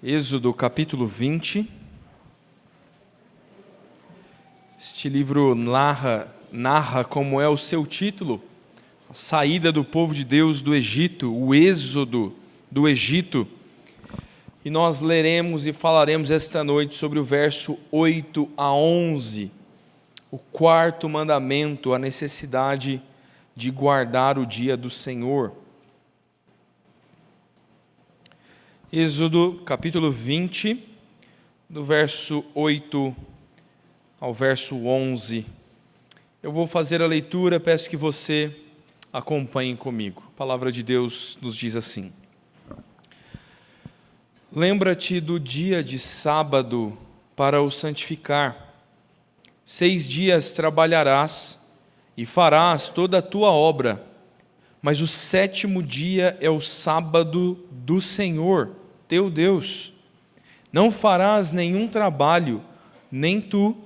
Êxodo capítulo 20. Este livro narra como é o seu título, a saída do povo de Deus do Egito, o êxodo do Egito. E nós leremos e falaremos esta noite sobre o verso 8 a 11, o quarto mandamento, a necessidade de guardar o dia do Senhor. Êxodo capítulo 20, do verso 8 ao verso 11. Eu vou fazer a leitura, peço que você acompanhe comigo. A palavra de Deus nos diz assim: Lembra-te do dia de sábado para o santificar. 6 dias trabalharás e farás toda a tua obra, mas o 7º dia é o sábado do Senhor, teu Deus. Não farás nenhum trabalho, nem tu,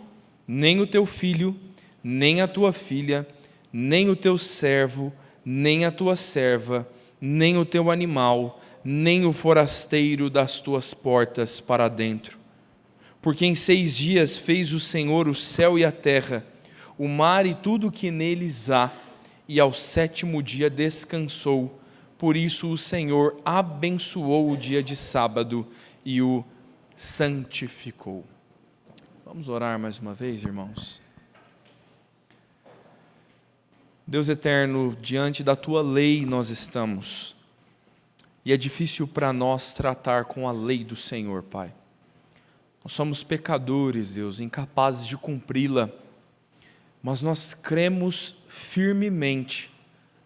nem o teu filho, nem a tua filha, nem o teu servo, nem a tua serva, nem o teu animal, nem o forasteiro das tuas portas para dentro. Porque em 6 dias fez o Senhor o céu e a terra, o mar e tudo o que neles há, e ao 7º dia descansou. Por isso o Senhor abençoou o dia de sábado e o santificou. Vamos orar mais uma vez, irmãos. Deus eterno, diante da tua lei nós estamos. E é difícil para nós tratar com a lei do Senhor, Pai. Nós somos pecadores, Deus, incapazes de cumpri-la. Mas nós cremos firmemente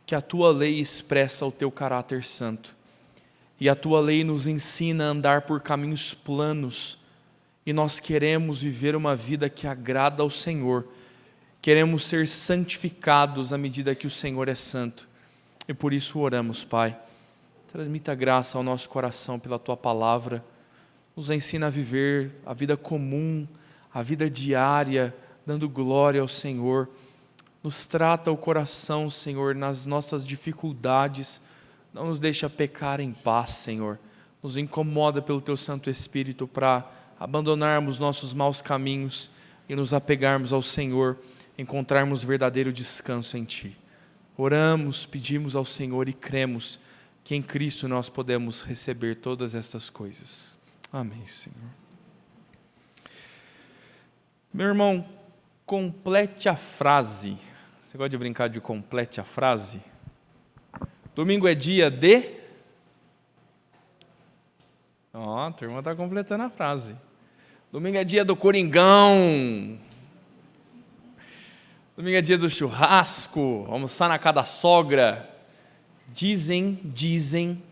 que a tua lei expressa o teu caráter santo. E a tua lei nos ensina a andar por caminhos planos. E nós queremos viver uma vida que agrada ao Senhor. Queremos ser santificados à medida que o Senhor é santo. E por isso oramos, Pai. Transmita graça ao nosso coração pela tua palavra. Nos ensina a viver a vida comum, a vida diária, dando glória ao Senhor. Nos trata o coração, Senhor, nas nossas dificuldades. Não nos deixa pecar em paz, Senhor. Nos incomoda pelo Teu Santo Espírito para abandonarmos nossos maus caminhos e nos apegarmos ao Senhor, encontrarmos verdadeiro descanso em Ti. Oramos, pedimos ao Senhor e cremos que em Cristo nós podemos receber todas estas coisas. Amém, Senhor. Meu irmão, complete a frase. Você gosta de brincar de complete a frase? Domingo é dia de... Ó, a turma está completando a frase. Domingo é dia do Coringão. Domingo é dia do churrasco, almoçar na casa da sogra. Dizem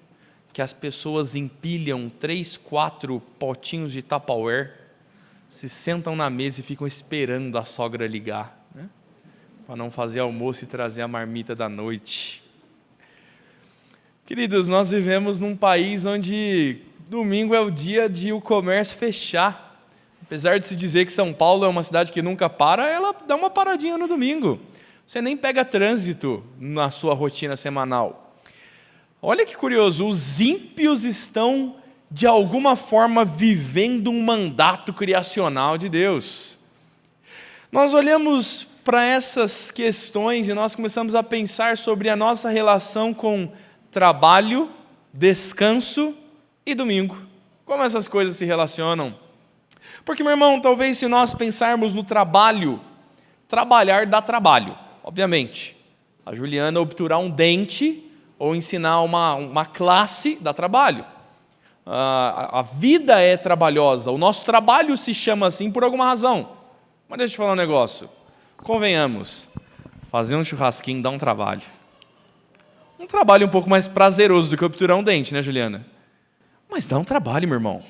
que as pessoas empilham 3, 4 potinhos de Tupperware, se sentam na mesa e ficam esperando a sogra ligar, né? Para não fazer almoço e trazer a marmita da noite. Queridos, nós vivemos num país onde domingo é o dia de o comércio fechar. Apesar de se dizer que São Paulo é uma cidade que nunca para, ela dá uma paradinha no domingo. Você nem pega trânsito na sua rotina semanal. Olha que curioso, os ímpios estão, de alguma forma, vivendo um mandato criacional de Deus. Nós olhamos para essas questões e nós começamos a pensar sobre a nossa relação com trabalho, descanso e domingo. Como essas coisas se relacionam? Porque, meu irmão, talvez se nós pensarmos no trabalho, trabalhar dá trabalho, obviamente. A Juliana obturar um dente ou ensinar uma classe dá trabalho. A vida é trabalhosa, o nosso trabalho se chama assim por alguma razão. Mas deixa eu te falar um negócio. Convenhamos, fazer um churrasquinho dá um trabalho. Um trabalho um pouco mais prazeroso do que obturar um dente, né, Juliana? Mas dá um trabalho, meu irmão.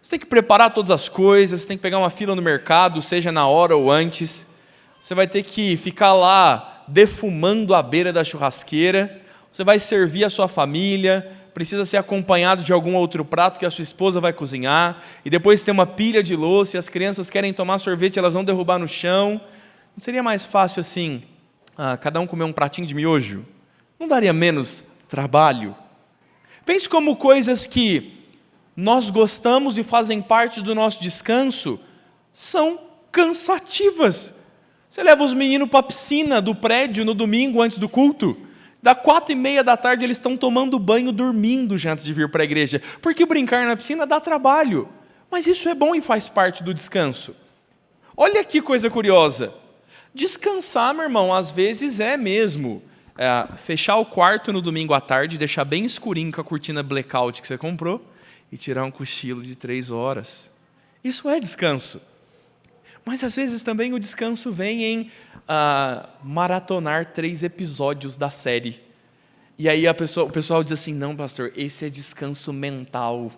Você tem que preparar todas as coisas, você tem que pegar uma fila no mercado, seja na hora ou antes. Você vai ter que ficar lá defumando à beira da churrasqueira. Você vai servir a sua família, precisa ser acompanhado de algum outro prato que a sua esposa vai cozinhar. E depois tem uma pilha de louça e as crianças querem tomar sorvete, elas vão derrubar no chão. Não seria mais fácil assim, cada um comer um pratinho de miojo? Não daria menos trabalho? Pense como coisas que nós gostamos e fazem parte do nosso descanso, são cansativas. Você leva os meninos para a piscina do prédio no domingo antes do culto, da 4:30 da tarde eles estão tomando banho, dormindo já antes de vir para a igreja, porque brincar na piscina dá trabalho, mas isso é bom e faz parte do descanso. Olha que coisa curiosa, descansar, meu irmão, às vezes é mesmo fechar o quarto no domingo à tarde, deixar bem escurinho com a cortina blackout que você comprou e tirar um cochilo de 3 horas. Isso é descanso. Mas às vezes também o descanso vem em maratonar 3 episódios da série. E aí o pessoal diz assim, não, pastor, esse é descanso mental.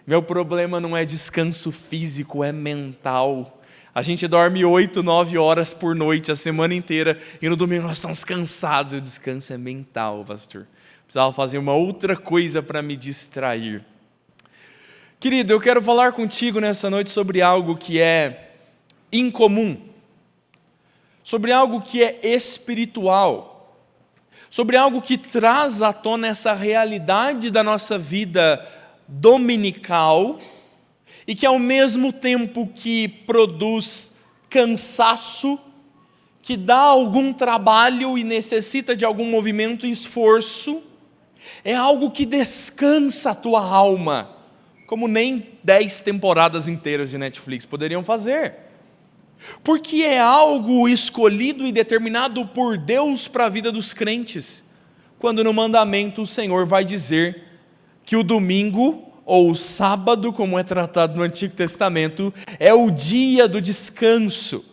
Meu problema não é descanso físico, é mental. A gente dorme 8, 9 horas por noite a semana inteira e no domingo nós estamos cansados. E o descanso é mental, pastor. Precisava fazer uma outra coisa para me distrair. Querido, eu quero falar contigo nessa noite sobre algo que é incomum, sobre algo que é espiritual, sobre algo que traz à tona essa realidade da nossa vida dominical e que ao mesmo tempo que produz cansaço, que dá algum trabalho e necessita de algum movimento e esforço, é algo que descansa a tua alma, como nem 10 temporadas inteiras de Netflix poderiam fazer. Porque é algo escolhido e determinado por Deus para a vida dos crentes, quando no mandamento o Senhor vai dizer que o domingo, ou o sábado, como é tratado no Antigo Testamento, é o dia do descanso.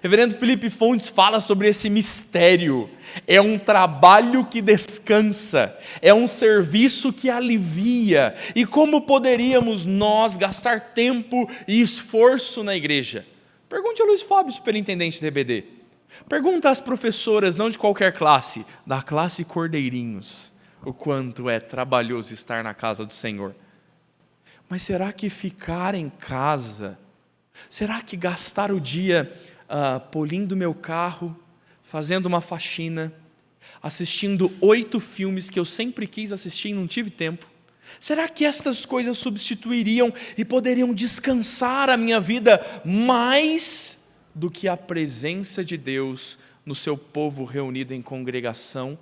Reverendo Felipe Fontes fala sobre esse mistério. É um trabalho que descansa, é um serviço que alivia. E como poderíamos nós gastar tempo e esforço na igreja? Pergunte ao Luiz Fábio, superintendente do EBD. Pergunta às professoras, não de qualquer classe, da classe Cordeirinhos, o quanto é trabalhoso estar na casa do Senhor. Mas será que ficar em casa, será que gastar o dia polindo meu carro, fazendo uma faxina, assistindo 8 filmes que eu sempre quis assistir e não tive tempo, será que estas coisas substituiriam e poderiam descansar a minha vida mais do que a presença de Deus no seu povo reunido em congregação?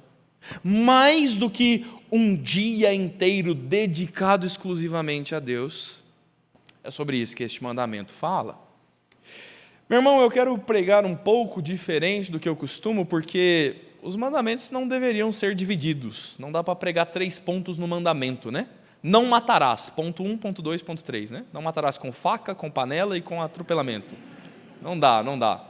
Mais do que um dia inteiro dedicado exclusivamente a Deus? É sobre isso que este mandamento fala. Meu irmão, eu quero pregar um pouco diferente do que eu costumo, porque os mandamentos não deveriam ser divididos. Não dá para pregar 3 pontos no mandamento, né? Não matarás, ponto 1, ponto 2, ponto 3, né? Não matarás com faca, com panela e com atropelamento. Não dá.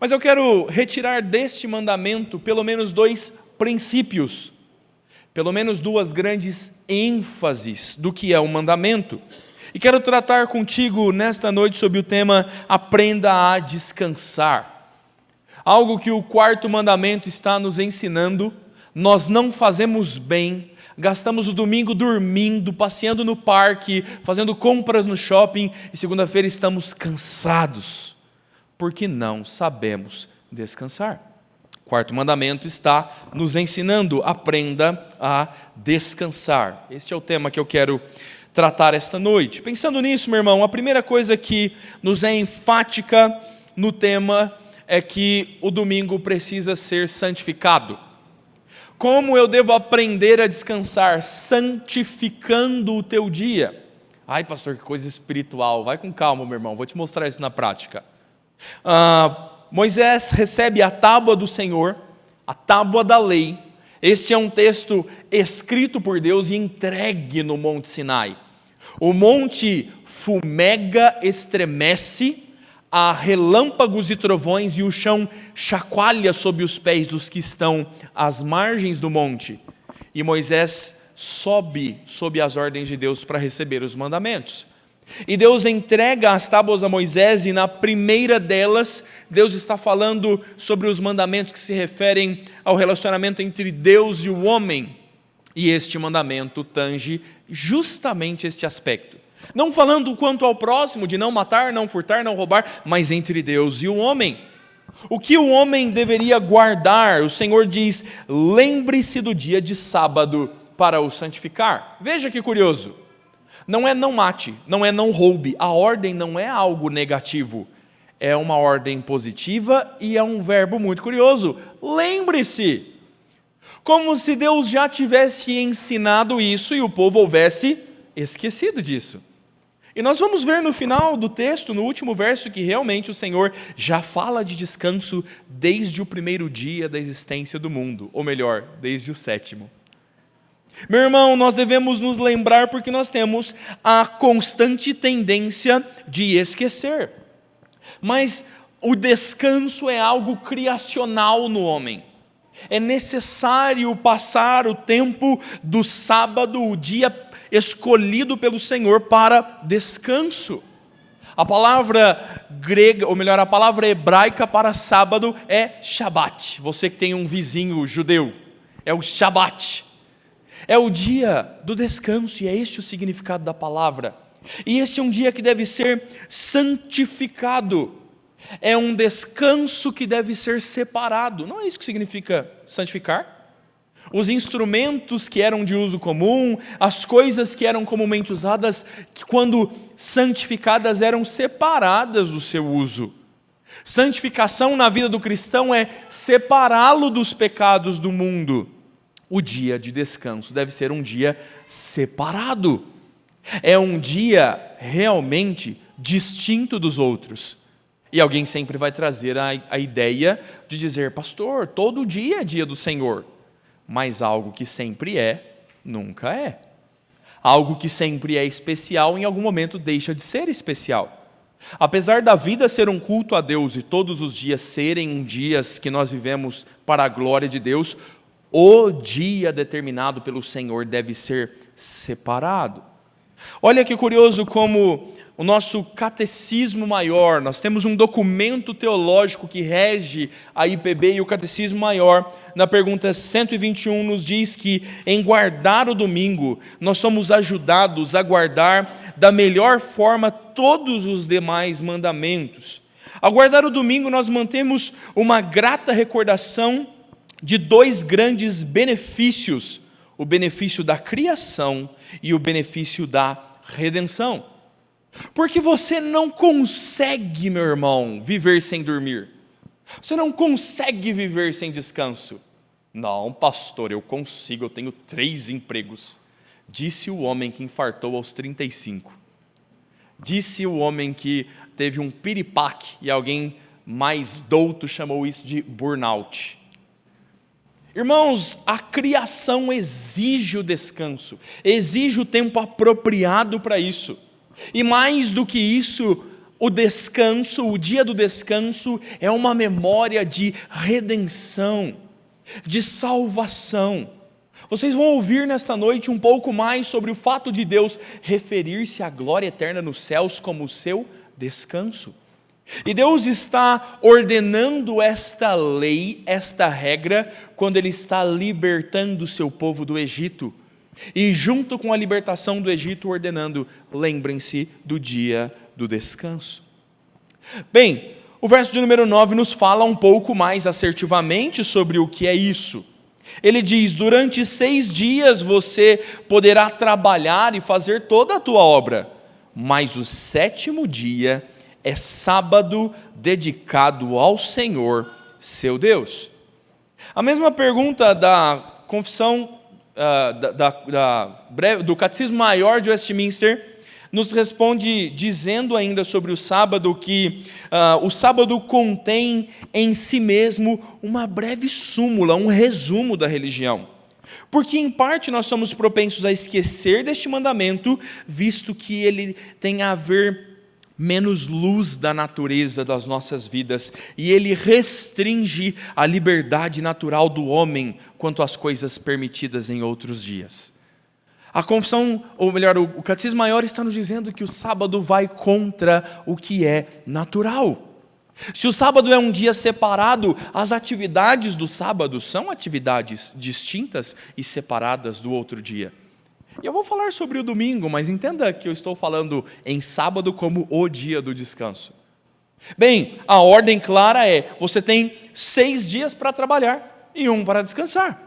Mas eu quero retirar deste mandamento pelo menos 2 princípios, pelo menos 2 grandes ênfases do que é o mandamento. E quero tratar contigo nesta noite sobre o tema aprenda a descansar. Algo que o 4º mandamento está nos ensinando. Nós não fazemos bem, gastamos o domingo dormindo, passeando no parque, fazendo compras no shopping, e segunda-feira estamos cansados, porque não sabemos descansar. O 4º mandamento está nos ensinando, aprenda a descansar. Este é o tema que eu quero tratar esta noite. Pensando nisso, meu irmão, a primeira coisa que nos é enfática no tema é que o domingo precisa ser santificado. Como eu devo aprender a descansar? Santificando o teu dia. Ai, pastor, que coisa espiritual. Vai com calma, meu irmão, vou te mostrar isso na prática. Moisés recebe a tábua do Senhor, a tábua da lei. Este é um texto escrito por Deus e entregue no Monte Sinai. O monte fumega, estremece, há relâmpagos e trovões e o chão chacoalha sob os pés dos que estão às margens do monte. E Moisés sobe sob as ordens de Deus para receber os mandamentos. E Deus entrega as tábuas a Moisés e na primeira delas, Deus está falando sobre os mandamentos que se referem ao relacionamento entre Deus e o homem. E este mandamento tange justamente este aspecto. Não falando quanto ao próximo, de não matar, não furtar, não roubar, mas entre Deus e o homem. O que o homem deveria guardar? O Senhor diz, lembre-se do dia de sábado para o santificar. Veja que curioso. Não é não mate, não é não roube. A ordem não é algo negativo. É uma ordem positiva e é um verbo muito curioso. Lembre-se, como se Deus já tivesse ensinado isso e o povo houvesse esquecido disso. E nós vamos ver no final do texto, no último verso, que realmente o Senhor já fala de descanso desde o primeiro dia da existência do mundo, ou melhor, desde o 7º. Meu irmão, nós devemos nos lembrar porque nós temos a constante tendência de esquecer. Mas o descanso é algo criacional no homem. É necessário passar o tempo do sábado, o dia escolhido pelo Senhor para descanso. A palavra grega, ou melhor, a palavra hebraica para sábado é Shabat. Você que tem um vizinho judeu, é o Shabat. É o dia do descanso, e é este o significado da palavra. E este é um dia que deve ser santificado. É um descanso que deve ser separado. Não é isso que significa santificar? Os instrumentos que eram de uso comum, as coisas que eram comumente usadas, que quando santificadas eram separadas do seu uso. Santificação na vida do cristão é separá-lo dos pecados do mundo. O dia de descanso deve ser um dia separado. É um dia realmente distinto dos outros. E alguém sempre vai trazer a ideia de dizer, pastor, todo dia é dia do Senhor. Mas algo que sempre é, nunca é. Algo que sempre é especial, em algum momento deixa de ser especial. Apesar da vida ser um culto a Deus e todos os dias serem dias que nós vivemos para a glória de Deus, o dia determinado pelo Senhor deve ser separado. Olha que curioso como o nosso catecismo maior, nós temos um documento teológico que rege a IPB e o catecismo maior, na pergunta 121 nos diz que em guardar o domingo, nós somos ajudados a guardar da melhor forma todos os demais mandamentos. Ao guardar o domingo, nós mantemos uma grata recordação de dois grandes benefícios, o benefício da criação e o benefício da redenção. Porque você não consegue, meu irmão, viver sem dormir. Você não consegue viver sem descanso. Não, pastor, eu consigo, eu tenho 3 empregos. Disse o homem que infartou aos 35. Disse o homem que teve um piripaque e alguém mais douto chamou isso de burnout. Irmãos, a criação exige o descanso, exige o tempo apropriado para isso. E mais do que isso, o descanso, o dia do descanso é uma memória de redenção, de salvação. Vocês vão ouvir nesta noite um pouco mais sobre o fato de Deus referir-se à glória eterna nos céus como o seu descanso. E Deus está ordenando esta lei, esta regra, quando Ele está libertando o seu povo do Egito. E junto com a libertação do Egito, ordenando, lembrem-se do dia do descanso. Bem, o verso de número 9 nos fala um pouco mais assertivamente sobre o que é isso. Ele diz, durante 6 dias você poderá trabalhar e fazer toda a tua obra, mas o 7º dia é sábado dedicado ao Senhor, seu Deus. A mesma pergunta da confissão do Catecismo Maior de Westminster nos responde dizendo ainda sobre o sábado que o sábado contém em si mesmo uma breve súmula, um resumo da religião. Porque em parte nós somos propensos a esquecer deste mandamento, visto que ele tem a ver menos luz da natureza das nossas vidas, e ele restringe a liberdade natural do homem quanto às coisas permitidas em outros dias. A confissão, ou melhor, o Catecismo Maior está nos dizendo que o sábado vai contra o que é natural. Se o sábado é um dia separado, as atividades do sábado são atividades distintas e separadas do outro dia. E eu vou falar sobre o domingo, mas entenda que eu estou falando em sábado como o dia do descanso. Bem, a ordem clara é, você tem 6 dias para trabalhar e 1 para descansar.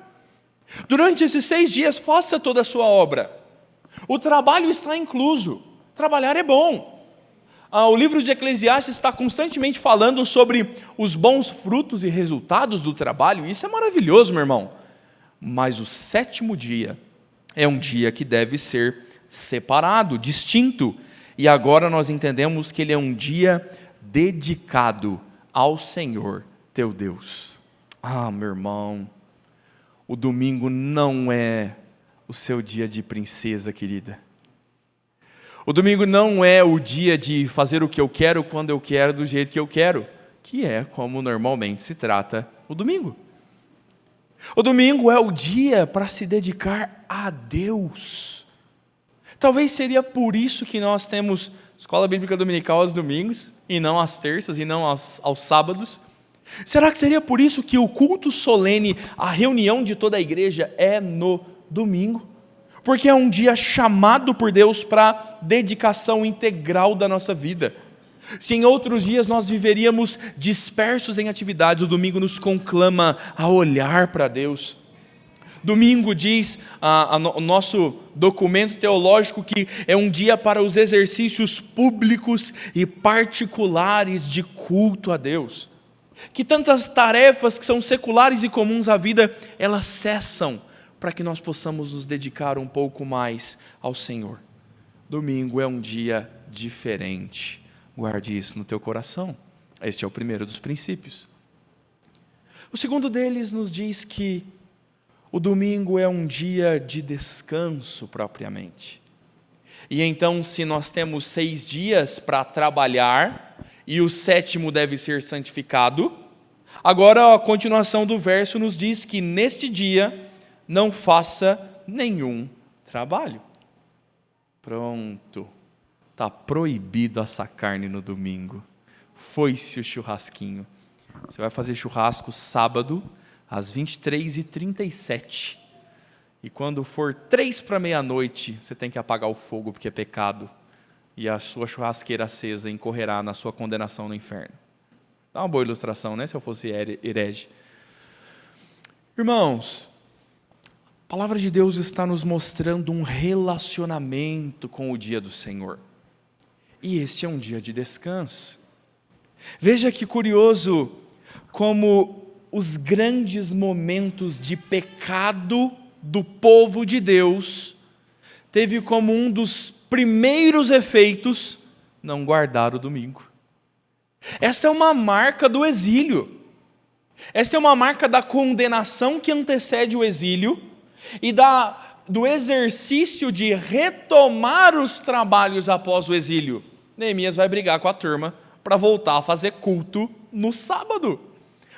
Durante esses 6 dias, faça toda a sua obra. O trabalho está incluso. Trabalhar é bom. O livro de Eclesiastes está constantemente falando sobre os bons frutos e resultados do trabalho. Isso é maravilhoso, meu irmão. Mas o sétimo dia é um dia que deve ser separado, distinto. E agora nós entendemos que ele é um dia dedicado ao Senhor teu Deus. Meu irmão, o domingo não é o seu dia de princesa, querida. O domingo não é o dia de fazer o que eu quero, quando eu quero, do jeito que eu quero, que é como normalmente se trata o domingo. O domingo é o dia para se dedicar a Deus. Talvez seria por isso que nós temos escola bíblica dominical aos domingos, e não às terças, e não aos sábados. Será que seria por isso que o culto solene, a reunião de toda a igreja é no domingo? Porque é um dia chamado por Deus para dedicação integral da nossa vida. Se em outros dias nós viveríamos dispersos em atividades, o domingo nos conclama a olhar para Deus. Domingo diz o nosso documento teológico que é um dia para os exercícios públicos e particulares de culto a Deus. Que tantas tarefas que são seculares e comuns à vida, elas cessam para que nós possamos nos dedicar um pouco mais ao Senhor. Domingo é um dia diferente. Guarde isso no teu coração. Este é o primeiro dos princípios. O segundo deles nos diz que o domingo é um dia de descanso propriamente. E então, se nós temos 6 dias para trabalhar, e o sétimo deve ser santificado, agora a continuação do verso nos diz que neste dia não faça nenhum trabalho. Pronto. Está proibido assar carne no domingo. Foi-se o churrasquinho. Você vai fazer churrasco sábado, às 23h37. E quando for 3 para meia-noite, você tem que apagar o fogo, porque é pecado. E a sua churrasqueira acesa incorrerá na sua condenação no inferno. Dá uma boa ilustração, né? Se eu fosse herege. Irmãos, a palavra de Deus está nos mostrando um relacionamento com o dia do Senhor. E este é um dia de descanso. Veja que curioso como os grandes momentos de pecado do povo de Deus teve como um dos primeiros efeitos não guardar o domingo. Esta é uma marca do exílio. Esta é uma marca da condenação que antecede o exílio e do exercício de retomar os trabalhos após o exílio. Neemias vai brigar com a turma para voltar a fazer culto no sábado.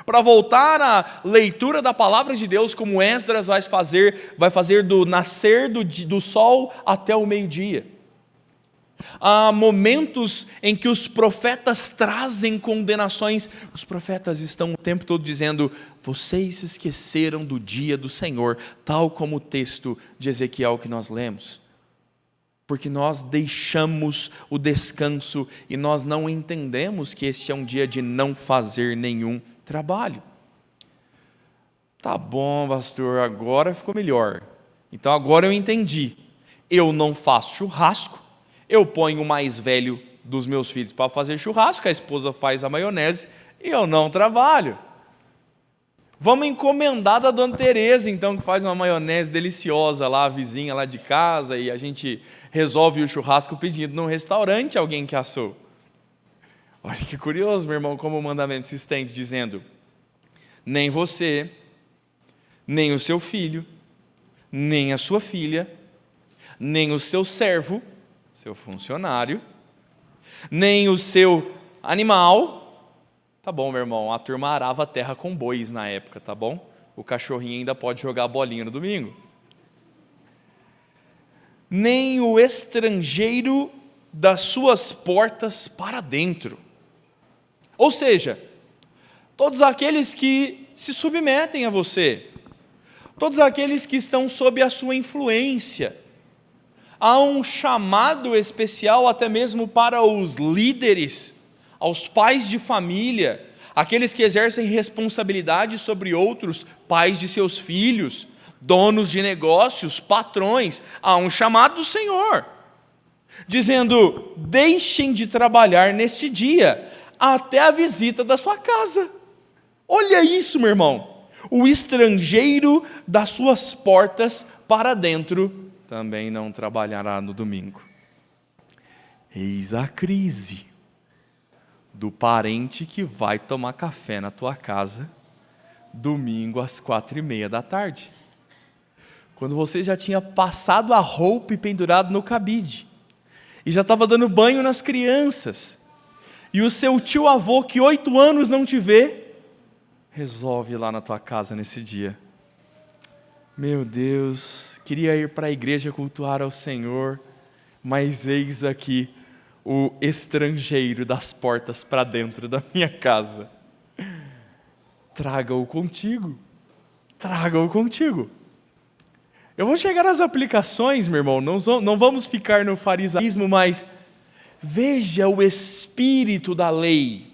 Para voltar à leitura da palavra de Deus, como Esdras vai fazer do nascer do sol até o meio-dia. Há momentos em que os profetas trazem condenações. Os profetas estão o tempo todo dizendo: vocês se esqueceram do dia do Senhor, tal como o texto de Ezequiel que nós lemos. Porque nós deixamos o descanso e nós não entendemos que este é um dia de não fazer nenhum trabalho. Tá bom, pastor, agora ficou melhor. Então agora eu entendi. Eu não faço churrasco, eu ponho o mais velho dos meus filhos para fazer churrasco, a esposa faz a maionese e eu não trabalho. Vamos encomendar da Dona Tereza, então, que faz uma maionese deliciosa lá, a vizinha lá de casa, e a gente resolve o churrasco pedindo num restaurante alguém que assou. Olha que curioso, meu irmão, como o mandamento se estende, dizendo: nem você, nem o seu filho, nem a sua filha, nem o seu servo, seu funcionário, nem o seu animal. Tá bom, meu irmão, a turma arava a terra com bois na época, tá bom? O cachorrinho ainda pode jogar bolinha no domingo. Nem o estrangeiro das suas portas para dentro. Ou seja, todos aqueles que se submetem a você, todos aqueles que estão sob a sua influência. Há um chamado especial até mesmo para os líderes, aos pais de família, aqueles que exercem responsabilidade sobre outros, pais de seus filhos, donos de negócios, patrões, há um chamado do Senhor, dizendo: deixem de trabalhar neste dia, até a visita da sua casa. Olha isso, meu irmão. O estrangeiro das suas portas para dentro também não trabalhará no domingo. Eis a crise do parente que vai tomar café na tua casa, domingo às 4:30 da tarde. Quando você já tinha passado a roupa e pendurado no cabide, e já estava dando banho nas crianças, e o seu tio-avô, que 8 anos não te vê, resolve ir lá na tua casa nesse dia. Meu Deus, queria ir para a igreja cultuar ao Senhor, mas eis aqui o estrangeiro das portas para dentro da minha casa. Traga-o contigo, traga-o contigo. Eu vou chegar às aplicações, meu irmão, não vamos ficar no farisaísmo, mas veja o espírito da lei,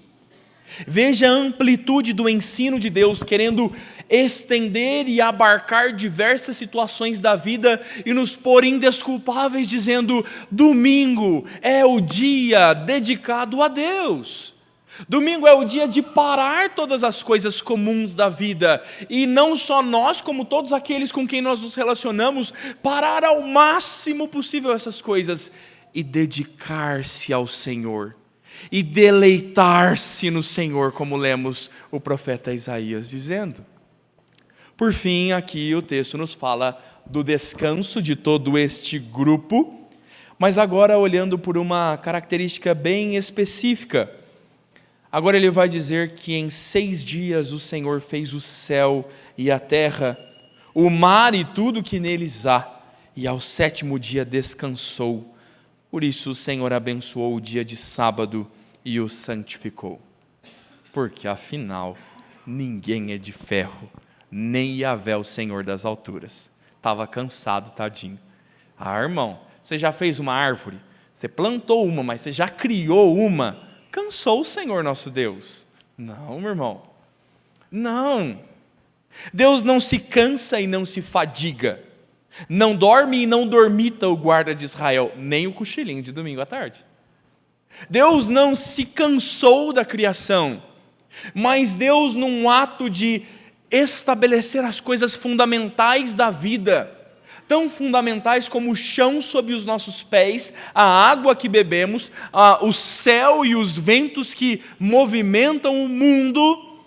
veja a amplitude do ensino de Deus, querendo estender e abarcar diversas situações da vida e nos pôr indesculpáveis, dizendo: domingo é o dia dedicado a Deus. Domingo é o dia de parar todas as coisas comuns da vida, e não só nós, como todos aqueles com quem nós nos relacionamos, parar ao máximo possível essas coisas e dedicar-se ao Senhor, e deleitar-se no Senhor, como lemos o profeta Isaías dizendo. Por fim, aqui o texto nos fala do descanso de todo este grupo, mas agora olhando por uma característica bem específica. Agora ele vai dizer que em 6 dias o Senhor fez o céu e a terra, o mar e tudo que neles há, e ao 7º dia descansou. Por isso o Senhor abençoou o dia de sábado e o santificou. Porque afinal, ninguém é de ferro, nem Yahvé, o Senhor das alturas. Estava cansado, tadinho. Ah, irmão, você já fez uma árvore? Você plantou uma, mas você já criou uma? Cansou o Senhor nosso Deus? Não, meu irmão. Não. Deus não se cansa e não se fadiga. Não dorme e não dormita o guarda de Israel, nem o cochilinho de domingo à tarde. Deus não se cansou da criação, mas Deus, num ato de estabelecer as coisas fundamentais da vida, tão fundamentais como o chão sob os nossos pés, a água que bebemos, o céu e os ventos que movimentam o mundo,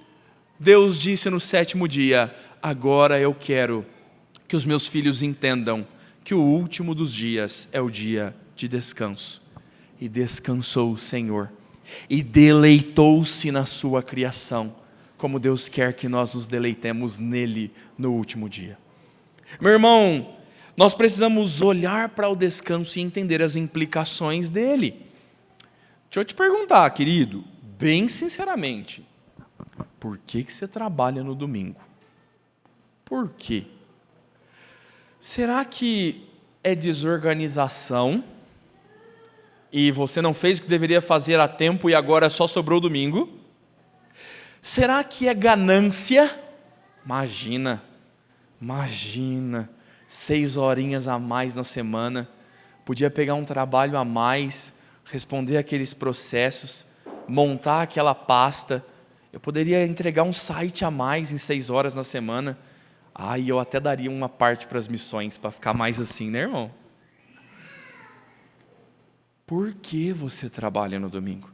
Deus disse no 7º dia: agora eu quero que os meus filhos entendam que o último dos dias é o dia de descanso. E descansou o Senhor, e deleitou-se na sua criação, como Deus quer que nós nos deleitemos nele no último dia. Meu irmão, nós precisamos olhar para o descanso e entender as implicações dele. Deixa eu te perguntar, querido, bem sinceramente, por que você trabalha no domingo? Por quê? Será que é desorganização e você não fez o que deveria fazer a tempo e agora só sobrou domingo? Será que é ganância? Imagina, 6 horinhas a mais na semana, podia pegar um trabalho a mais, responder aqueles processos, montar aquela pasta, eu poderia entregar um site a mais em 6 horas na semana. E eu até daria uma parte para as missões, para ficar mais assim, né, irmão? Por que você trabalha no domingo?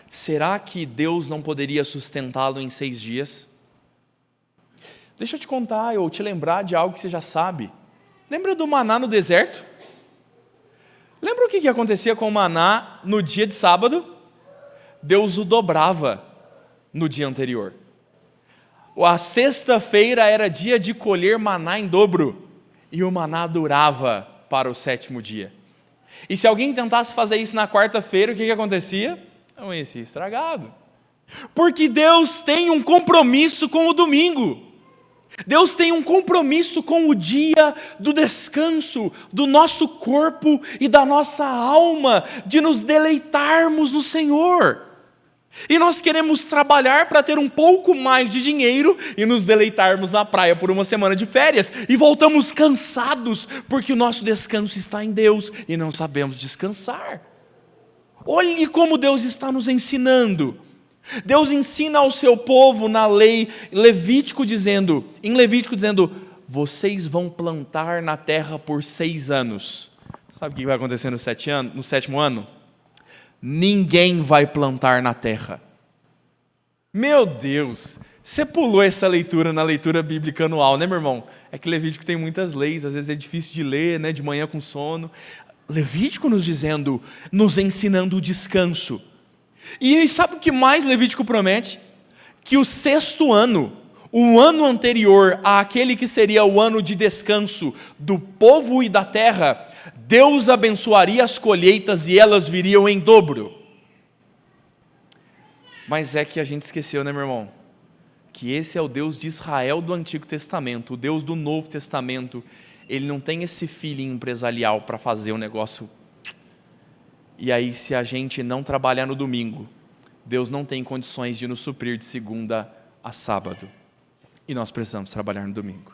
Será que Deus não poderia sustentá-lo em 6 dias? Deixa eu te contar, ou te lembrar de algo que você já sabe. Lembra do maná no deserto? Lembra o que acontecia com o maná no dia de sábado? Deus o dobrava no dia anterior. A sexta-feira era dia de colher maná em dobro, e o maná durava para o 7º dia. E se alguém tentasse fazer isso na quarta-feira, o que acontecia? Amanhecia estragado. Porque Deus tem um compromisso com o domingo. Deus tem um compromisso com o dia do descanso do nosso corpo e da nossa alma, de nos deleitarmos no Senhor. E nós queremos trabalhar para ter um pouco mais de dinheiro e nos deleitarmos na praia por uma semana de férias. E voltamos cansados, porque o nosso descanso está em Deus e não sabemos descansar. Olhe como Deus está nos ensinando. Deus ensina ao seu povo na lei em Levítico dizendo, vocês vão plantar na terra por 6 anos. Sabe o que vai acontecer no 7º ano? Ninguém vai plantar na terra. Meu Deus, você pulou essa leitura na leitura bíblica anual, né, meu irmão? É que Levítico tem muitas leis, às vezes é difícil de ler, né, de manhã com sono. Levítico nos ensinando o descanso. E sabe o que mais Levítico promete? Que o 6º ano, o ano anterior àquele que seria o ano de descanso do povo e da terra, Deus abençoaria as colheitas e elas viriam em dobro. Mas é que a gente esqueceu, né, meu irmão? Que esse é o Deus de Israel do Antigo Testamento, o Deus do Novo Testamento. Ele não tem esse feeling empresarial para fazer o negócio. E aí, se a gente não trabalhar no domingo, Deus não tem condições de nos suprir de segunda a sábado. E nós precisamos trabalhar no domingo.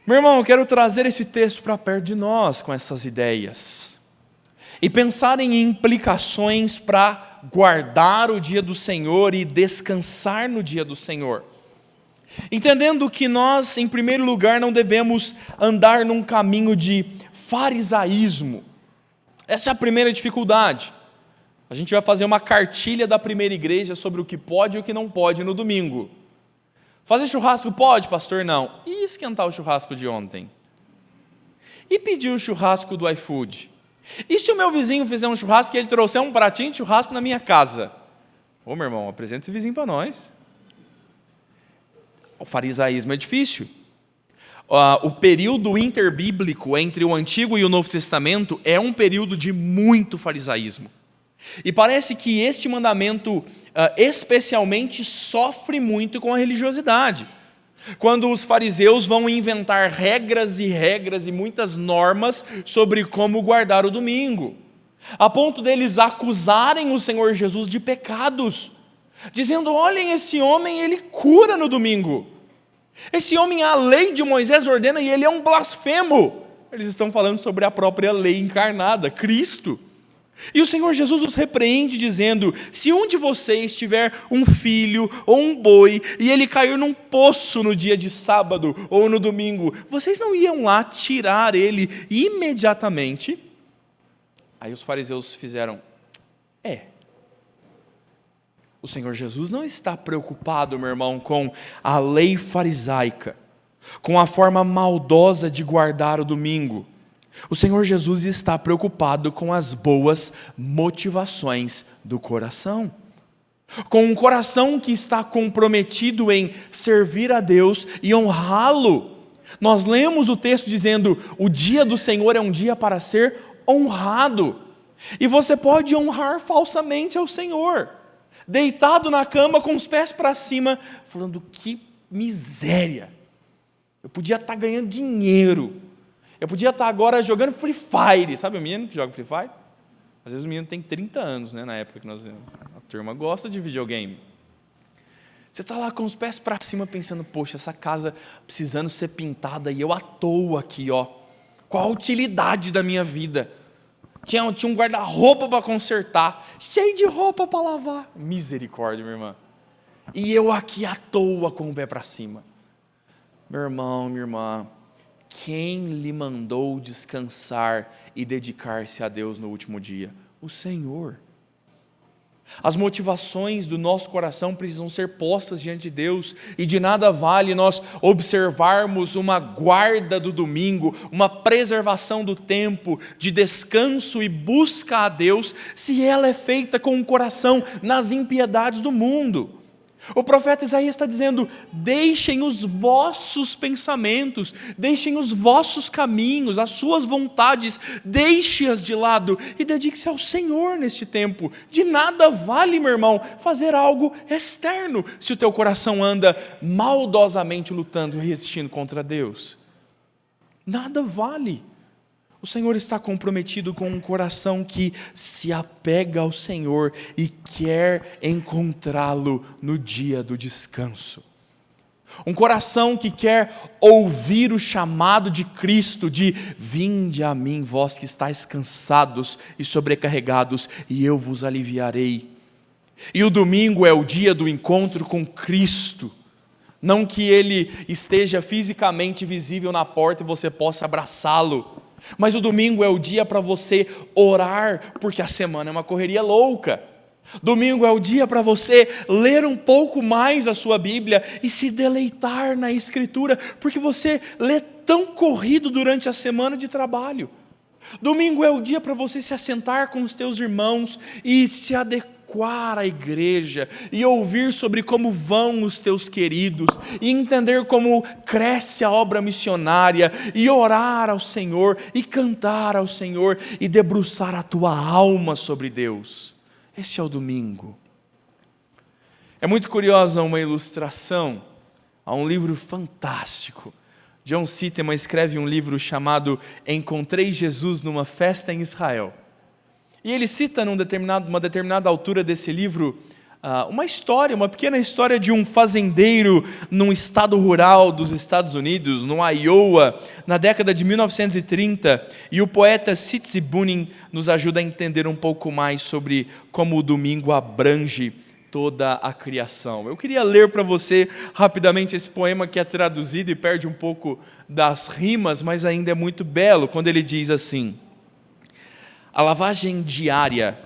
Meu irmão, eu quero trazer esse texto para perto de nós com essas ideias. E pensar em implicações para guardar o dia do Senhor e descansar no dia do Senhor. Entendendo que nós, em primeiro lugar, não devemos andar num caminho de farisaísmo. Essa é a primeira dificuldade. A gente vai fazer uma cartilha da primeira igreja sobre o que pode e o que não pode no domingo. Fazer churrasco pode, pastor? Não. E esquentar o churrasco de ontem? E pedir o churrasco do iFood? E se o meu vizinho fizer um churrasco e ele trouxer um pratinho de churrasco na minha casa? Ô, meu irmão, apresenta esse vizinho para nós. O farisaísmo é difícil. O período interbíblico entre o Antigo e o Novo Testamento é um período de muito farisaísmo. E parece que este mandamento especialmente sofre muito com a religiosidade. Quando os fariseus vão inventar regras e muitas normas sobre como guardar o domingo, a ponto deles acusarem o Senhor Jesus de pecados, dizendo, olhem, esse homem, ele cura no domingo. Esse homem, a lei de Moisés ordena e ele é um blasfemo. Eles estão falando sobre a própria lei encarnada, Cristo. E o Senhor Jesus os repreende dizendo, se um de vocês tiver um filho ou um boi e ele cair num poço no dia de sábado ou no domingo, vocês não iam lá tirar ele imediatamente? Aí os fariseus fizeram, O Senhor Jesus não está preocupado, meu irmão, com a lei farisaica, com a forma maldosa de guardar o domingo. O Senhor Jesus está preocupado com as boas motivações do coração. Com um coração que está comprometido em servir a Deus e honrá-lo. Nós lemos o texto dizendo, o dia do Senhor é um dia para ser honrado. E você pode honrar falsamente ao Senhor, deitado na cama com os pés para cima, falando, que miséria. Eu podia estar ganhando dinheiro. Eu podia estar agora jogando Free Fire. Sabe o menino que joga Free Fire? Às vezes o menino tem 30 anos, né, na época que a turma gosta de videogame. Você está lá com os pés para cima pensando, poxa, essa casa precisando ser pintada e eu à toa aqui, ó. Qual a utilidade da minha vida? Tinha um guarda-roupa para consertar, cheio de roupa para lavar. Misericórdia, minha irmã. E eu aqui à toa com o pé para cima. Meu irmão, minha irmã, quem lhe mandou descansar e dedicar-se a Deus no último dia? O Senhor. As motivações do nosso coração precisam ser postas diante de Deus, e de nada vale nós observarmos uma guarda do domingo, uma preservação do tempo de descanso e busca a Deus, se ela é feita com o coração nas impiedades do mundo. O profeta Isaías está dizendo, deixem os vossos pensamentos, deixem os vossos caminhos, as suas vontades, deixe-as de lado e dedique-se ao Senhor neste tempo. De nada vale, meu irmão, fazer algo externo, se o teu coração anda maldosamente lutando e resistindo contra Deus. Nada vale. O Senhor está comprometido com um coração que se apega ao Senhor e quer encontrá-lo no dia do descanso. Um coração que quer ouvir o chamado de Cristo de: vinde a mim, vós que estáis cansados e sobrecarregados, e eu vos aliviarei. E o domingo é o dia do encontro com Cristo. Não que Ele esteja fisicamente visível na porta e você possa abraçá-lo, mas o domingo é o dia para você orar, porque a semana é uma correria louca. Domingo é o dia para você ler um pouco mais a sua Bíblia e se deleitar na Escritura, porque você lê tão corrido durante a semana de trabalho. Domingo é o dia para você se assentar com os teus irmãos e se adequar à igreja e ouvir sobre como vão os teus queridos e entender como cresce a obra missionária e orar ao Senhor e cantar ao Senhor e debruçar a tua alma sobre Deus. Esse é o domingo. É muito curiosa uma ilustração a um livro fantástico. John Sitteman escreve um livro chamado Encontrei Jesus numa Festa em Israel. E ele cita numa determinada altura desse livro uma pequena história de um fazendeiro num estado rural dos Estados Unidos, no Iowa, na década de 1930, e o poeta Tzitzit Bunim nos ajuda a entender um pouco mais sobre como o domingo abrange toda a criação. Eu queria ler para você rapidamente esse poema que é traduzido e perde um pouco das rimas, mas ainda é muito belo, quando ele diz assim: a lavagem diária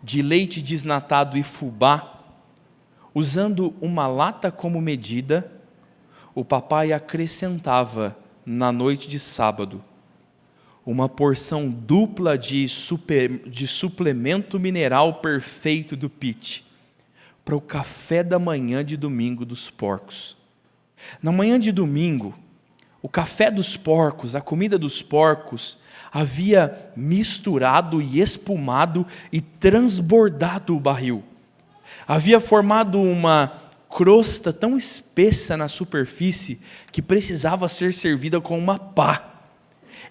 de leite desnatado e fubá, usando uma lata como medida, o papai acrescentava na noite de sábado uma porção dupla de suplemento mineral perfeito do Pit para o café da manhã de domingo dos porcos. Na manhã de domingo, o café dos porcos, a comida dos porcos, havia misturado e espumado e transbordado o barril. Havia formado uma crosta tão espessa na superfície que precisava ser servida com uma pá.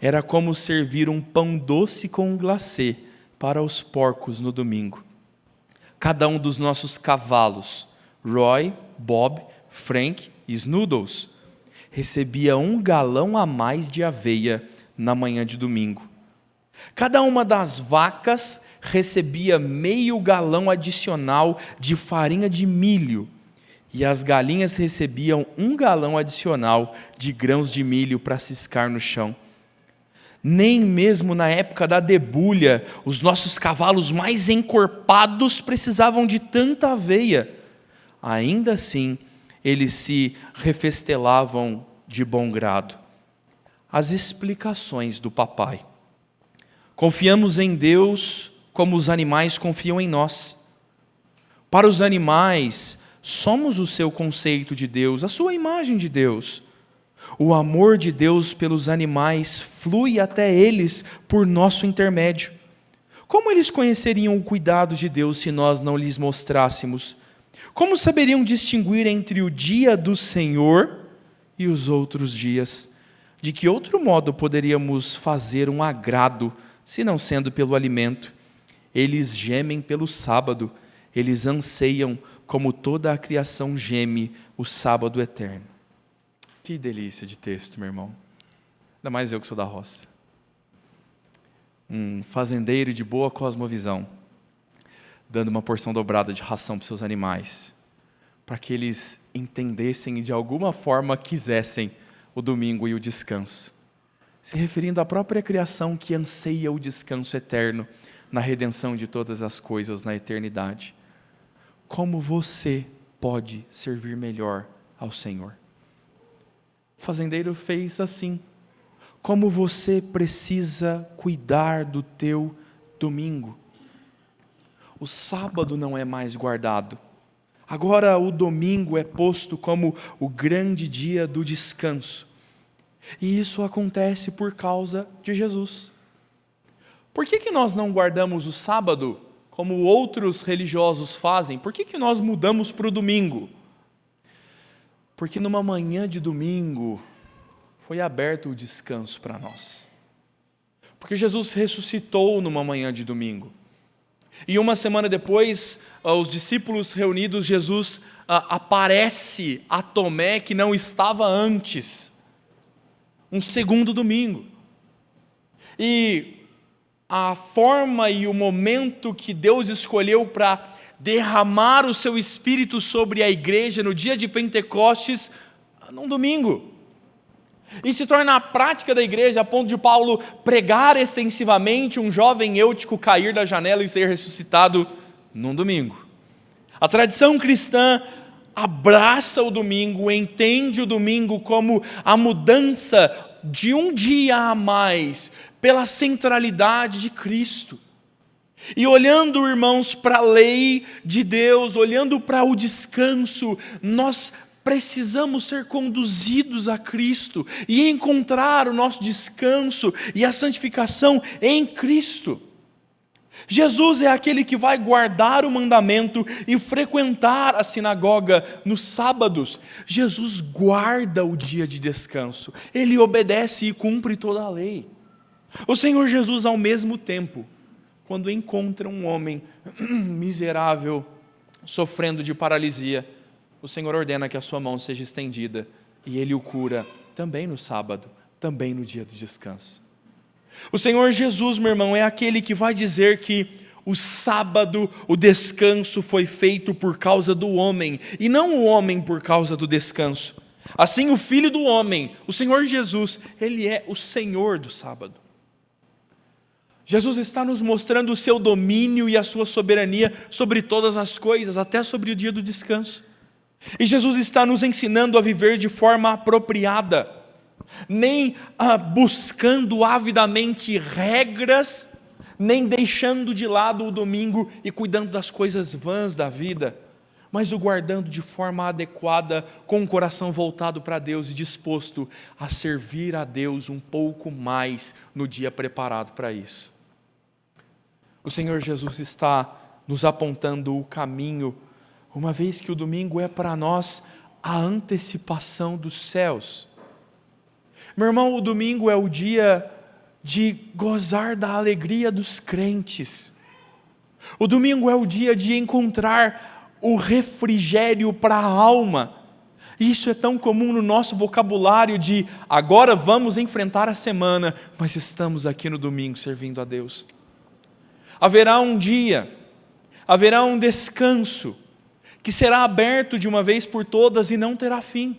Era como servir um pão doce com um glacê para os porcos no domingo. Cada um dos nossos cavalos, Roy, Bob, Frank e Snoodles, recebia 1 galão a mais de aveia na manhã de domingo. Cada uma das vacas recebia meio galão adicional de farinha de milho, e as galinhas recebiam 1 galão adicional de grãos de milho para ciscar no chão. Nem mesmo na época da debulha, os nossos cavalos mais encorpados precisavam de tanta aveia. Ainda assim, eles se refestelavam de bom grado. As explicações do papai. Confiamos em Deus como os animais confiam em nós. Para os animais, somos o seu conceito de Deus, a sua imagem de Deus. O amor de Deus pelos animais flui até eles por nosso intermédio. Como eles conheceriam o cuidado de Deus se nós não lhes mostrássemos? Como saberiam distinguir entre o dia do Senhor e os outros dias? De que outro modo poderíamos fazer um agrado, se não sendo pelo alimento? Eles gemem pelo sábado, eles anseiam como toda a criação geme o sábado eterno. Que delícia de texto, meu irmão. Ainda mais eu que sou da roça. Um fazendeiro de boa cosmovisão, dando uma porção dobrada de ração para os seus animais, para que eles entendessem e de alguma forma quisessem o domingo e o descanso. Se referindo à própria criação que anseia o descanso eterno na redenção de todas as coisas na eternidade. Como você pode servir melhor ao Senhor? O fazendeiro fez assim. Como você precisa cuidar do teu domingo? O sábado não é mais guardado. Agora o domingo é posto como o grande dia do descanso. E isso acontece por causa de Jesus. Por que nós não guardamos o sábado como outros religiosos fazem? Por que nós mudamos para o domingo? Porque numa manhã de domingo foi aberto o descanso para nós. Porque Jesus ressuscitou numa manhã de domingo. E uma semana depois, os discípulos reunidos, Jesus aparece a Tomé que não estava antes. Um segundo domingo. E a forma e o momento que Deus escolheu para derramar o seu Espírito sobre a igreja no dia de Pentecostes, num domingo. E se torna a prática da igreja, a ponto de Paulo pregar extensivamente, um jovem Eutico cair da janela e ser ressuscitado num domingo. A tradição cristã abraça o domingo, entende o domingo como a mudança de um dia a mais, pela centralidade de Cristo. E olhando, irmãos, para a lei de Deus, olhando para o descanso, nós precisamos ser conduzidos a Cristo e encontrar o nosso descanso e a santificação em Cristo. Jesus é aquele que vai guardar o mandamento e frequentar a sinagoga nos sábados. Jesus guarda o dia de descanso, ele obedece e cumpre toda a lei. O Senhor Jesus, ao mesmo tempo, quando encontra um homem miserável, sofrendo de paralisia, o Senhor ordena que a sua mão seja estendida e ele o cura também no sábado, também no dia do descanso. O Senhor Jesus, meu irmão, é aquele que vai dizer que o sábado, o descanso foi feito por causa do homem e não o homem por causa do descanso. Assim, o Filho do homem, o Senhor Jesus, ele é o Senhor do sábado. Jesus está nos mostrando o seu domínio e a sua soberania sobre todas as coisas, até sobre o dia do descanso. E Jesus está nos ensinando a viver de forma apropriada, nem buscando avidamente regras, nem deixando de lado o domingo e cuidando das coisas vãs da vida, mas o guardando de forma adequada, com o coração voltado para Deus e disposto a servir a Deus um pouco mais no dia preparado para isso. O Senhor Jesus está nos apontando o caminho, uma vez que o domingo é para nós a antecipação dos céus. Meu irmão, o domingo é o dia de gozar da alegria dos crentes. O domingo é o dia de encontrar o refrigério para a alma. Isso é tão comum no nosso vocabulário de agora vamos enfrentar a semana, mas estamos aqui no domingo servindo a Deus. Haverá um dia, haverá um descanso, que será aberto de uma vez por todas e não terá fim.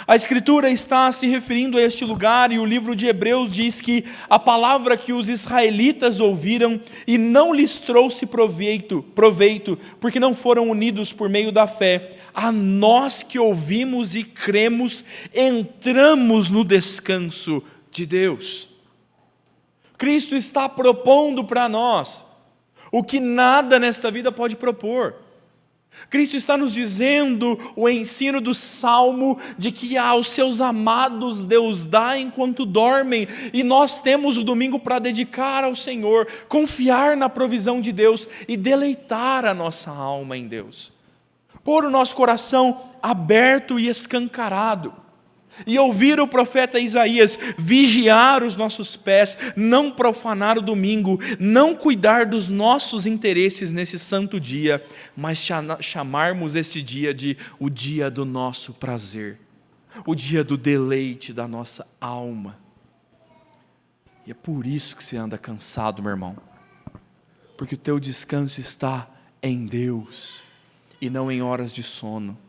A Escritura está se referindo a este lugar e o livro de Hebreus diz que a palavra que os israelitas ouviram e não lhes trouxe proveito, porque não foram unidos por meio da fé, a nós que ouvimos e cremos, entramos no descanso de Deus. Cristo está propondo para nós o que nada nesta vida pode propor. Cristo está nos dizendo o ensino do Salmo de que aos seus amados Deus dá enquanto dormem, e nós temos o domingo para dedicar ao Senhor, confiar na provisão de Deus e deleitar a nossa alma em Deus. Pôr o nosso coração aberto e escancarado. E ouvir o profeta Isaías, vigiar os nossos pés, não profanar o domingo, não cuidar dos nossos interesses nesse santo dia, mas chamarmos este dia de o dia do nosso prazer, o dia do deleite da nossa alma. E é por isso que você anda cansado, meu irmão, porque o teu descanso está em Deus e não em horas de sono.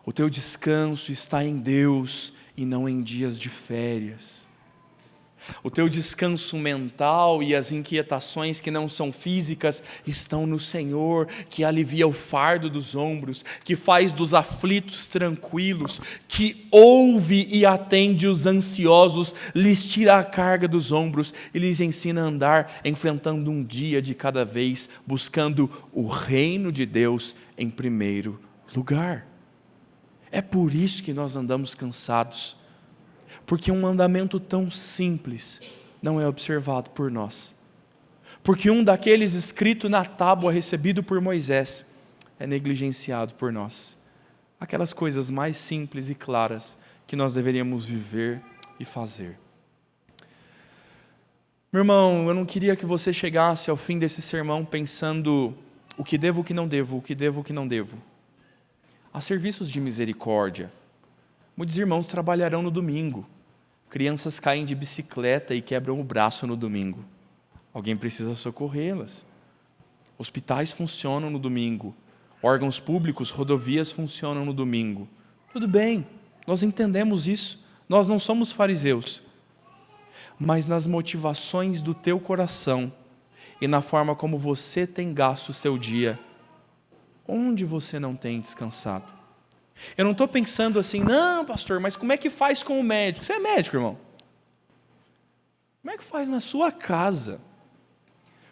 O teu descanso está em Deus e não em dias de férias. O teu descanso mental e as inquietações que não são físicas estão no Senhor, que alivia o fardo dos ombros, que faz dos aflitos tranquilos, que ouve e atende os ansiosos, lhes tira a carga dos ombros e lhes ensina a andar enfrentando um dia de cada vez, buscando o reino de Deus em primeiro lugar. É por isso que nós andamos cansados, porque um mandamento tão simples não é observado por nós, porque um daqueles escrito na tábua recebido por Moisés é negligenciado por nós. Aquelas coisas mais simples e claras que nós deveríamos viver e fazer. Meu irmão, eu não queria que você chegasse ao fim desse sermão pensando o que devo, o que não devo, o que devo, o que não devo. Há serviços de misericórdia. Muitos irmãos trabalharão no domingo. Crianças caem de bicicleta e quebram o braço no domingo. Alguém precisa socorrê-las. Hospitais funcionam no domingo. Órgãos públicos, rodovias funcionam no domingo. Tudo bem, nós entendemos isso. Nós não somos fariseus. Mas nas motivações do teu coração e na forma como você tem gasto o seu dia, onde você não tem descansado? Eu não estou pensando assim, não, pastor, mas como é que faz com o médico? Você é médico, irmão. Como é que faz na sua casa?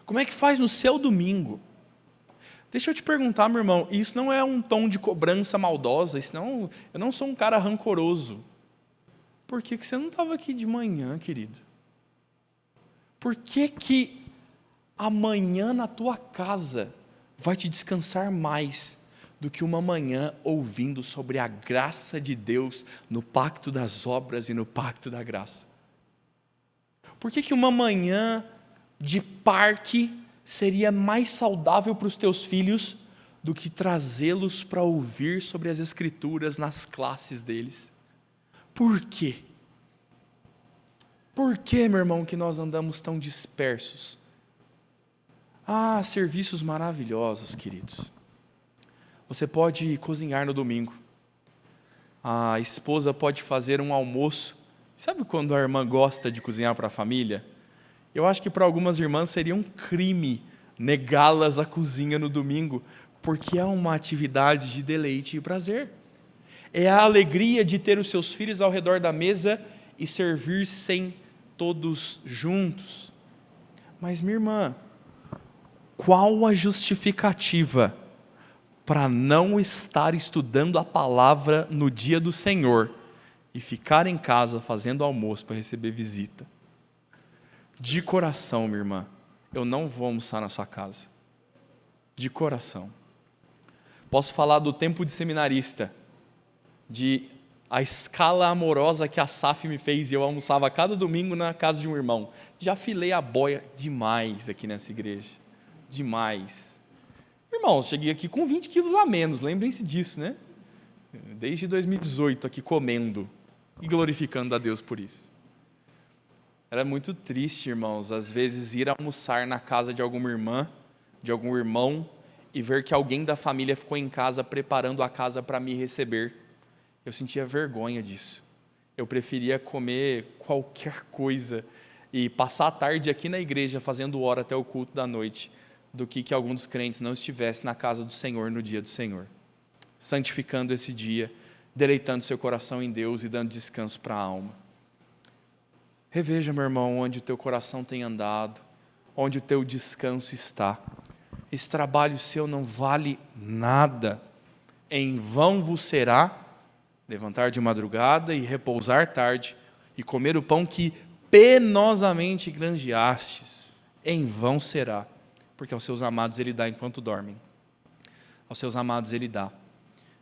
Como é que faz no seu domingo? Deixa eu te perguntar, meu irmão, isso não é um tom de cobrança maldosa, eu não sou um cara rancoroso. Por que você não estava aqui de manhã, querido? Por que amanhã na tua casa vai te descansar mais do que uma manhã ouvindo sobre a graça de Deus no pacto das obras e no pacto da graça? Por que uma manhã de parque seria mais saudável para os teus filhos do que trazê-los para ouvir sobre as Escrituras nas classes deles? Por quê? Por que, meu irmão, que nós andamos tão dispersos? Serviços maravilhosos, queridos. Você pode cozinhar no domingo. A esposa pode fazer um almoço. Sabe quando a irmã gosta de cozinhar para a família? Eu acho que para algumas irmãs seria um crime negá-las a cozinha no domingo, porque é uma atividade de deleite e prazer. É a alegria de ter os seus filhos ao redor da mesa e servir-se todos juntos. Mas, minha irmã, qual a justificativa para não estar estudando a palavra no dia do Senhor e ficar em casa fazendo almoço para receber visita? De coração, minha irmã, eu não vou almoçar na sua casa. De coração. Posso falar do tempo de seminarista, de a escala amorosa que a SAF me fez, e eu almoçava cada domingo na casa de um irmão. Já filei a boia demais aqui nessa igreja. Demais. Irmãos, cheguei aqui com 20 quilos a menos, lembrem-se disso, né? Desde 2018 aqui comendo e glorificando a Deus por isso. Era muito triste, irmãos, às vezes ir almoçar na casa de alguma irmã, de algum irmão, e ver que alguém da família ficou em casa preparando a casa para me receber. Eu sentia vergonha disso. Eu preferia comer qualquer coisa e passar a tarde aqui na igreja fazendo hora até o culto da noite, do que algum dos crentes não estivesse na casa do Senhor no dia do Senhor, santificando esse dia, deleitando seu coração em Deus e dando descanso para a alma. Reveja, meu irmão, onde o teu coração tem andado, onde o teu descanso está. Esse trabalho seu não vale nada. Em vão vos será levantar de madrugada e repousar tarde, e comer o pão que penosamente granjeastes. Em vão será, porque aos seus amados ele dá enquanto dormem. Aos seus amados ele dá.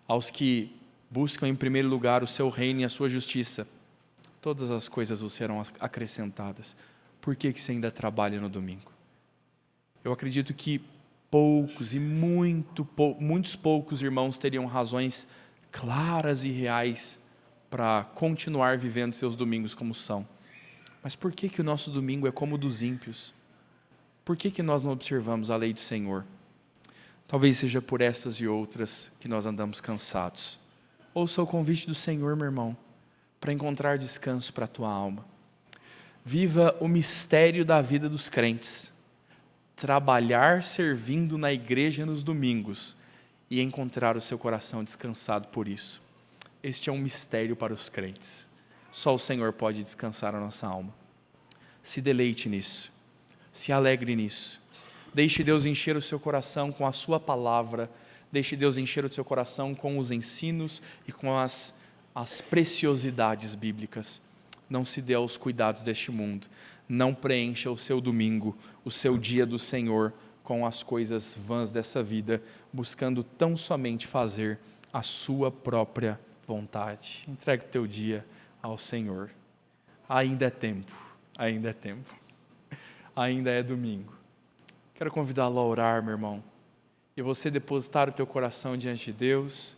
Aos que buscam em primeiro lugar o seu reino e a sua justiça, todas as coisas vos serão acrescentadas. Por que você ainda trabalha no domingo? Eu acredito que poucos e muitos poucos irmãos teriam razões claras e reais para continuar vivendo seus domingos como são. Mas por que o nosso domingo é como o dos ímpios? Por que nós não observamos a lei do Senhor? Talvez seja por essas e outras que nós andamos cansados. Ouça o convite do Senhor, meu irmão, para encontrar descanso para a tua alma. Viva o mistério da vida dos crentes. Trabalhar servindo na igreja nos domingos e encontrar o seu coração descansado por isso. Este é um mistério para os crentes. Só o Senhor pode descansar a nossa alma. Se deleite nisso. Se alegre nisso. Deixe Deus encher o seu coração com a sua palavra. Deixe Deus encher o seu coração com os ensinos e com as preciosidades bíblicas. Não se dê aos cuidados deste mundo. Não preencha o seu domingo, o seu dia do Senhor, com as coisas vãs dessa vida, buscando tão somente fazer a sua própria vontade. Entregue o teu dia ao Senhor. Ainda é tempo, ainda é tempo. ainda é domingo. Quero convidá-lo a orar, meu irmão, e você depositar o teu coração diante de Deus,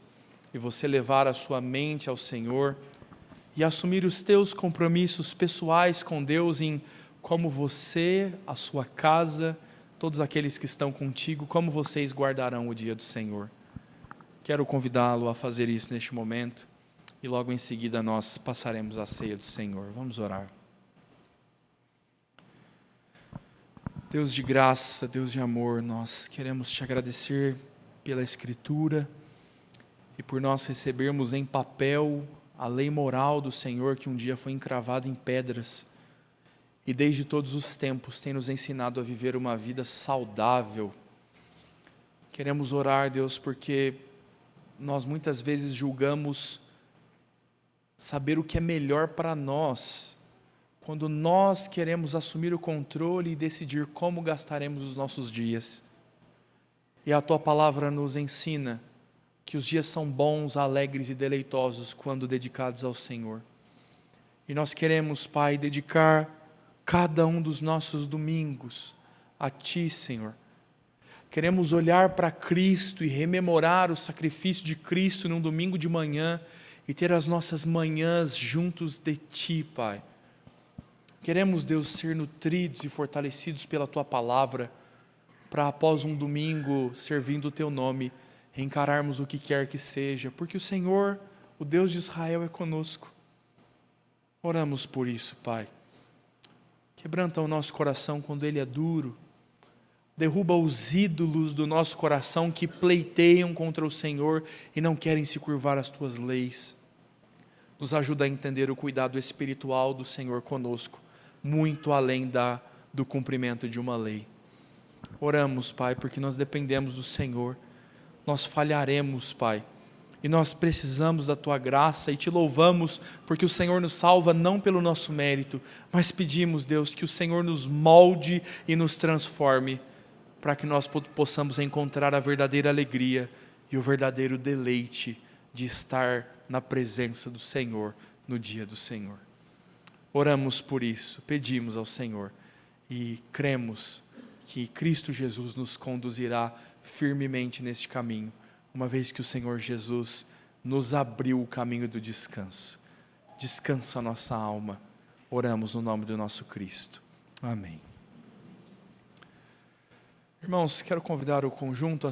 e você levar a sua mente ao Senhor, e assumir os teus compromissos pessoais com Deus em como você, a sua casa, todos aqueles que estão contigo, como vocês guardarão o dia do Senhor. Quero convidá-lo a fazer isso neste momento, e logo em seguida nós passaremos a ceia do Senhor. Vamos orar. Deus de graça, Deus de amor, nós queremos te agradecer pela Escritura e por nós recebermos em papel a lei moral do Senhor que um dia foi encravada em pedras e desde todos os tempos tem nos ensinado a viver uma vida saudável. Queremos orar, Deus, porque nós muitas vezes julgamos saber o que é melhor para nós, quando nós queremos assumir o controle e decidir como gastaremos os nossos dias. E a Tua Palavra nos ensina que os dias são bons, alegres e deleitosos quando dedicados ao Senhor. E nós queremos, Pai, dedicar cada um dos nossos domingos a Ti, Senhor. Queremos olhar para Cristo e rememorar o sacrifício de Cristo num domingo de manhã e ter as nossas manhãs juntos de Ti, Pai. Queremos, Deus, ser nutridos e fortalecidos pela Tua Palavra, para após um domingo, servindo o Teu nome, encararmos o que quer que seja, porque o Senhor, o Deus de Israel, é conosco. Oramos por isso, Pai. Quebranta o nosso coração quando ele é duro, derruba os ídolos do nosso coração que pleiteiam contra o Senhor e não querem se curvar às Tuas leis. Nos ajuda a entender o cuidado espiritual do Senhor conosco, muito além do cumprimento de uma lei. Oramos, Pai, porque nós dependemos do Senhor, nós falharemos, Pai, e nós precisamos da Tua graça e Te louvamos porque o Senhor nos salva não pelo nosso mérito, mas pedimos, Deus, que o Senhor nos molde e nos transforme, para que nós possamos encontrar a verdadeira alegria e o verdadeiro deleite de estar na presença do Senhor no dia do Senhor. Oramos por isso, pedimos ao Senhor e cremos que Cristo Jesus nos conduzirá firmemente neste caminho, uma vez que o Senhor Jesus nos abriu o caminho do descanso. Descansa a nossa alma. Oramos no nome do nosso Cristo. Amém. Irmãos, quero convidar o conjunto a